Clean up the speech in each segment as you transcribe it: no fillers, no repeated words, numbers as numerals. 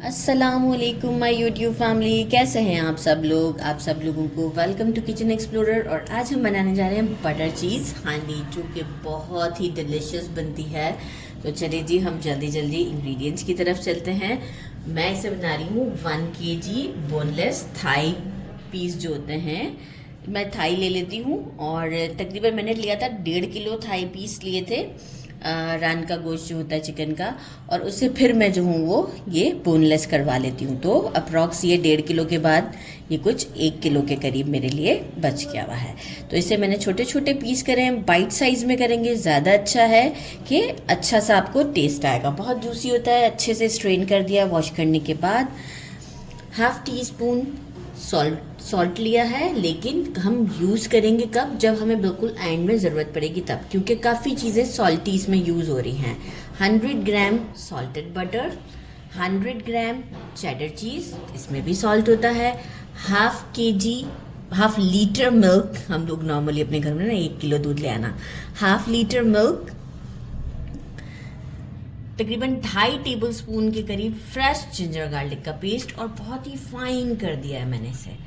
अस्सलामुअलैकुम my YouTube family, कैसे हैं आप सब लोग। आप सब लोगों को वेलकम टू किचन एक्सप्लोरर। और आज हम बनाने जा रहे हैं बटर चीज़ हांडी, जो कि बहुत ही डिलीशियस बनती है। तो चलिए जी, हम जल्दी जल्दी इंग्रेडिएंट्स की तरफ चलते हैं। मैं इसे बना रही हूँ 1 kg बोनलेस थाई पीस जो होते हैं, मैं थाई ले लेती हूँ। और तकरीबन मैंने लिया था 1.5 किलो थाई पीस लिए थे, रान का गोश्त जो होता है चिकन का। और उससे फिर मैं जो हूँ वो ये बोनलेस करवा लेती हूँ। तो अप्रॉक्स ये 1.5 किलो के बाद ये कुछ 1 किलो के करीब मेरे लिए बच गया हुआ है। तो इसे मैंने छोटे छोटे पीस करे हैं, बाइट साइज़ में करेंगे ज़्यादा अच्छा है कि अच्छा सा आपको टेस्ट आएगा। बहुत जूसी होता है। अच्छे से स्ट्रेन कर दिया वॉश करने के बाद। हाफ टी स्पून सॉल्ट लिया है, लेकिन हम यूज़ करेंगे कब, जब हमें बिल्कुल एंड में ज़रूरत पड़ेगी तब, क्योंकि काफ़ी चीज़ें सॉल्टी इसमें यूज़ हो रही हैं। 100 ग्राम सॉल्टेड बटर, 100 ग्राम चेडर चीज़, इसमें भी सॉल्ट होता है। हाफ लीटर मिल्क, हम लोग नॉर्मली अपने घर में ना 1 किलो दूध ले आना, हाफ लीटर मिल्क, तकरीबन 2.5 टेबल स्पून के करीब फ्रेश जिंजर गार्लिक का पेस्ट, और बहुत ही फाइन कर दिया है मैंने इसे।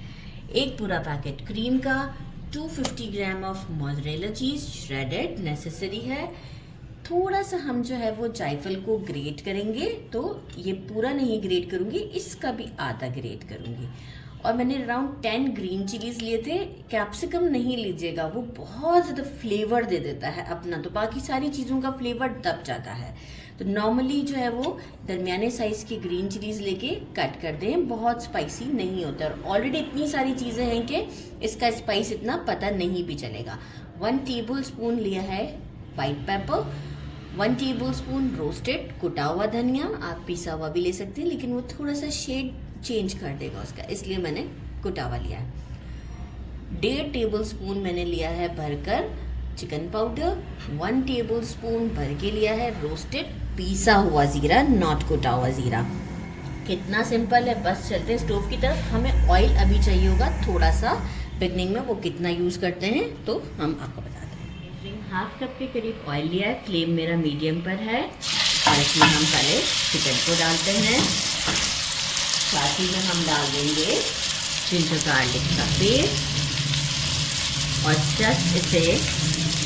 एक पूरा पैकेट क्रीम का, 250 gram of mozzarella cheese shredded necessary है। थोड़ा सा हम जो है वो जायफल को ग्रेट करेंगे, तो ये पूरा नहीं ग्रेट करूँगी, इसका भी आधा ग्रेट करूँगी। और मैंने अराउंड 10 ग्रीन चिलीज लिए थे। कैप्सिकम नहीं लीजिएगा, वो बहुत ज़्यादा फ्लेवर दे देता है अपना, तो बाकी सारी चीज़ों का फ्लेवर दब जाता है। तो नॉर्मली जो है वो दरमियाने साइज़ की ग्रीन चिलीज लेके कट कर दें, बहुत स्पाइसी नहीं होता। और ऑलरेडी इतनी सारी चीज़ें हैं कि इसका स्पाइस इतना पता नहीं भी चलेगा। 1 टेबल स्पून लिया है white paper, 1 table spoon roasted कुटा हुआ धनिया, आप पिसा हुआ भी ले सकते हैं, लेकिन वो थोड़ा सा शेड चेंज कर देगा उसका, इसलिए मैंने कुटा हुआ लिया है। 1.5 टेबल स्पून मैंने लिया है भरकर चिकन पाउडर, 1 टेबल स्पून भर के लिया है रोस्टेड पीसा हुआ ज़ीरा, नॉट कुटा हुआ ज़ीरा। कितना सिंपल है। बस चलते हैं स्टोव की तरफ। हमें ऑयल अभी चाहिए होगा थोड़ा सा, बिगनिंग में वो कितना यूज़ करते हैं तो हम आपको बताते हैं। हाफ कप के करीब ऑयल लिया है, फ्लेम मेरा मीडियम पर है। और इसमें हम पहले चिकन को डालते हैं, साथ ही में हम डाल देंगे जिंजर गार्लिक का पेस्ट, और जस्ट इसे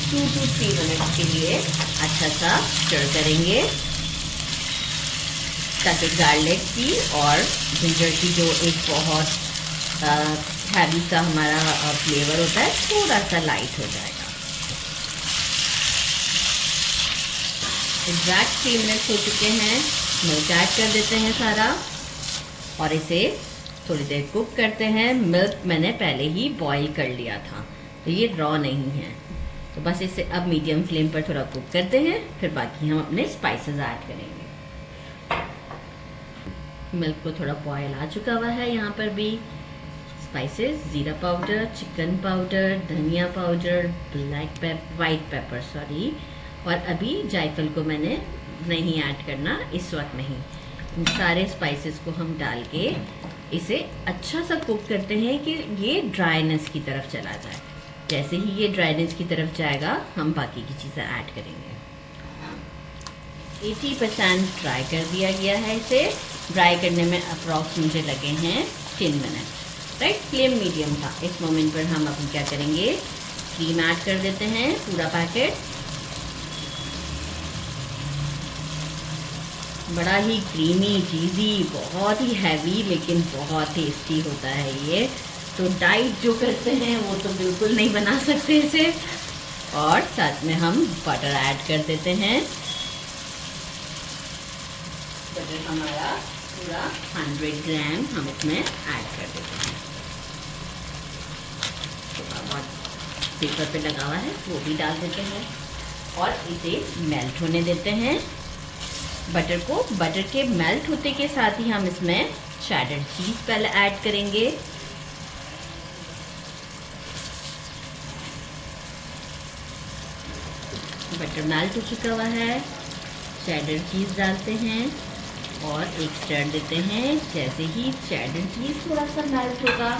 2 to 3 मिनट के लिए अच्छा सा स्टर करेंगे, ताकि गार्लिक की और जिंजर की जो एक बहुत हैवी सा हमारा फ्लेवर होता है थोड़ा सा लाइट हो जाएगा। एग्जैक्ट 3 मिनट हो चुके हैं। मिल्क ऐड कर देते हैं सारा, और इसे थोड़ी देर कुक करते हैं। मिल्क मैंने पहले ही बॉईल कर लिया था, तो ये रॉ नहीं है। तो बस इसे अब मीडियम फ्लेम पर थोड़ा कुक करते हैं, फिर बाकी हम अपने स्पाइसेस ऐड करेंगे। मिल्क को थोड़ा बॉयल आ चुका हुआ है। यहाँ पर भी स्पाइसेस, ज़ीरा पाउडर, चिकन पाउडर, धनिया पाउडर, वाइट पेपर सॉरी, और अभी जायफल को मैंने नहीं ऐड करना इस वक्त नहीं। सारे स्पाइसेस को हम डाल के इसे अच्छा सा कुक करते हैं कि ये ड्राइनेस की तरफ चला जाए। जैसे ही ये ड्राइनेस की तरफ जाएगा, हम बाकी की चीज़ें ऐड करेंगे। 80% ड्राई कर दिया गया है। इसे ड्राई करने में अप्रॉक्स मुझे लगे हैं 10 मिनट। राइट, फ्लेम मीडियम था। इस मोमेंट पर हम अब क्या करेंगे, क्रीम ऐड कर देते हैं पूरा पैकेट। बड़ा ही क्रीमी, चीज़ी, बहुत ही हैवी, लेकिन बहुत टेस्टी होता है ये। तो डाइट जो करते हैं वो तो बिल्कुल नहीं बना सकते इसे। और साथ में हम बटर ऐड कर देते हैं। बटर हमारा पूरा 100 ग्राम हम इसमें ऐड कर देते हैं। थोड़ा बहुत पेपर पे लगा हुआ है वो भी डाल देते हैं, और इसे मेल्ट होने देते हैं बटर को। बटर के मेल्ट होते के साथ ही हम इसमें चेडर चीज़ पहले ऐड करेंगे। बटर मेल्ट हो चुका हुआ है, चेडर चीज़ डालते हैं और एक स्टर देते हैं। जैसे ही चेडर चीज़ थोड़ा सा मेल्ट होगा,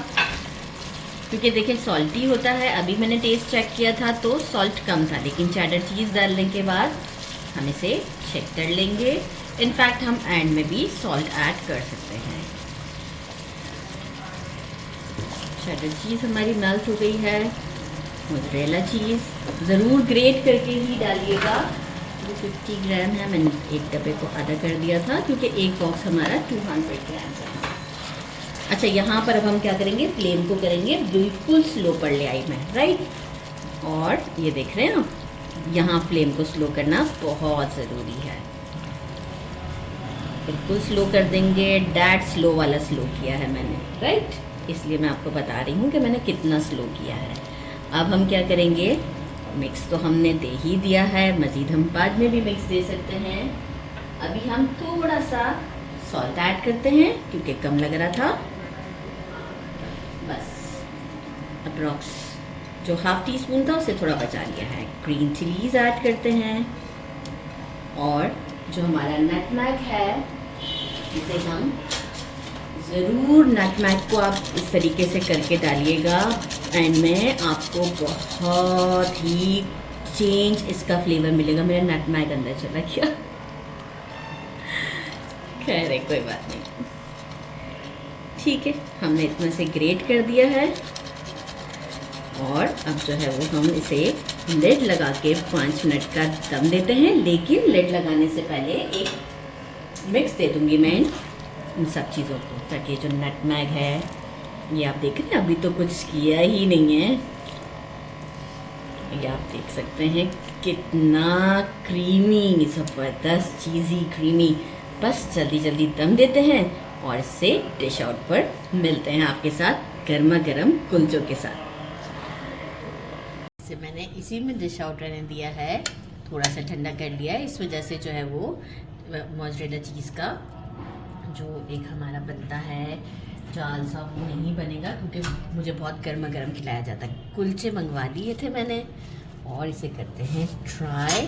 क्योंकि देखिए सॉल्टी होता है, अभी मैंने टेस्ट चेक किया था तो सॉल्ट कम था, लेकिन चेडर चीज़ डालने के बाद हम इसे चेक कर लेंगे। इनफैक्ट हम एंड में भी सॉल्ट ऐड कर सकते हैं। चेडर चीज़ हमारी मेल्ट हो गई है। मोज़रेला चीज़ ज़रूर ग्रेट करके ही डालिएगा। 250 ग्राम है, मैंने एक डब्बे को आधा कर दिया था क्योंकि एक बॉक्स हमारा 200 ग्राम का। अच्छा, यहाँ पर अब हम क्या करेंगे, फ्लेम को करेंगे बिल्कुल स्लो पर ले आई मैं, राइट। और ये देख रहे हैं आप, यहाँ फ्लेम को स्लो करना बहुत ज़रूरी है। बिल्कुल स्लो कर देंगे। डैट स्लो वाला स्लो किया है मैंने, राइट। इसलिए मैं आपको बता रही हूँ कि मैंने कितना स्लो किया है। अब हम क्या करेंगे, मिक्स तो हमने दे ही दिया है, मज़ीद हम बाद में भी मिक्स दे सकते हैं। अभी हम थोड़ा सा सॉल्ट ऐड करते हैं क्योंकि कम लग रहा था। बस अप्रॉक्स जो हाफ टी स्पून था उससे थोड़ा बचा लिया है। ग्रीन चिलीज ऐड करते हैं और जो हमारा नटमैग है इसे हम ज़रूर, नटमैग को आप इस तरीके से करके डालिएगा एंड में आपको बहुत ही चेंज इसका फ्लेवर मिलेगा। मेरा नटमैग अंदर चला गया, खैर है कोई बात नहीं, ठीक है। हमने इतना से ग्रेट कर दिया है और अब जो है वो हम इसे लिड लगा के 5 मिनट का दम देते हैं। लेकिन लिड लगाने से पहले एक मिक्स दे दूंगी मैं इन सब चीज़ों को, ताकि जो नटमैग है, ये आप देख रहे हैं अभी तो कुछ किया ही नहीं है, ये आप देख सकते हैं कितना क्रीमी, ज़बरदस्त चीज़ी क्रीमी। बस जल्दी जल्दी दम देते हैं और इससे डिश आउट पर मिलते हैं आपके साथ गर्मा गर्म कुलचों के साथ। इसे मैंने इसी में डिश आउट रहने दिया है, थोड़ा सा ठंडा कर लिया है। इस वजह से जो है वो मोज़रेला चीज़ का जो एक हमारा बनता है जाल सा, वो नहीं बनेगा क्योंकि मुझे बहुत गर्मा गर्म खिलाया जाता है। कुलचे मंगवा लिए थे मैंने और इसे करते हैं ट्राई।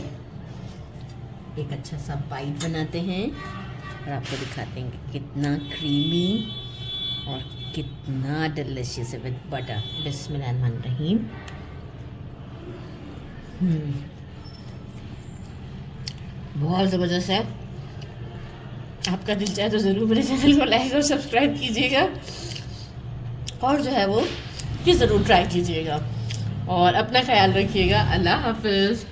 एक अच्छा सा बाइट बनाते हैं और आपको दिखाते हैं कि कितना क्रीमी और कितना डिलीशियस है विद बटर। बिस्मिल्लाहिर्रहमानिर्रहीम। बहुत ज़बरदस्त है। आपका दिल चाहे तो ज़रूर मेरे चैनल को लाइक और सब्सक्राइब कीजिएगा और जो है वो ये ज़रूर ट्राई कीजिएगा और अपना ख्याल रखिएगा। अल्लाह हाफिज़।